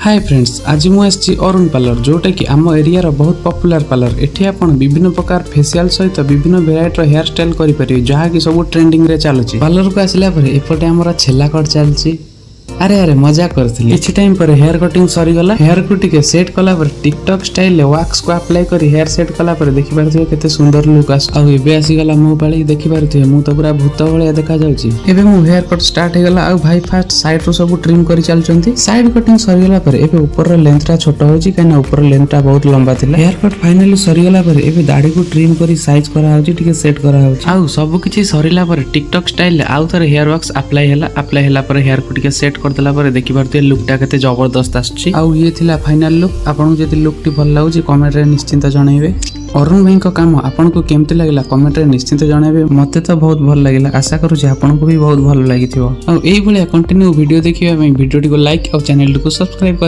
Hi friends, आज मुझे Arun parlour जोटा कि आम एरिया रो बहुत पॉपुलर पार्लर। एठी आपण विभिन्न प्रकार फेशियल सहित विभिन्न वेराइटी हेयर स्टाइल करि परिबे जहा कि सब ट्रेंडिंग रे चालुची। पार्लर को आसिला परे एपटे हमर छेला कट चलची। अरे मजा करथिली। किछि टाइम पर हेयर कटिंग सरी गला। हेयर को टिके सेट कला पर टिकटॉक स्टाइल ले वैक्स को अप्लाई करी हेयर सेट कला पर देखि पारथिबे केते सुंदर लुक आस। आ एबे आसी गला मो पाळी देखि पारथिबे मु तो पूरा भूत भलिया देखा जाउची। एबे मु हेयर कट स्टार्ट हे गला। आ भाई फास्ट साइड रो सब ट्रिम करी चलचंती। साइड कटिंग सरी गला पर एबे ऊपर रो लेंथटा छोटो होची काना ऊपर लेंथटा बहुत लंबा थिला। हेयर कट फाइनली सरी गला पर एबे दाढ़ी को ट्रिम करी साइज करा होची, टिके सेट करा होची। आ सब किछि सरीला पर टिकटॉक स्टाइल ले आउ थरे हेयर वैक्स अप्लाई हैला पर हेयर को टिके सेट कर देला पर देखि लुकटा केते जबरदस्त आछि। आउ ये थिला फाइनल लुक। आपन जति लुकटी भल लागुची कमेंट रे निश्चिंत जणाइबे। अरुण भाई को काम आपन को केमते लागला कमेंट रे निश्चिंत जणाइबे। मते तो बहुत भल लागला, आशा करू जे आपन को भी बहुत भल लागिथिबो। आ एई भलिया कंटिन्यू वीडियो देखिबा में वीडियो को लाइक और चैनल को सब्सक्राइब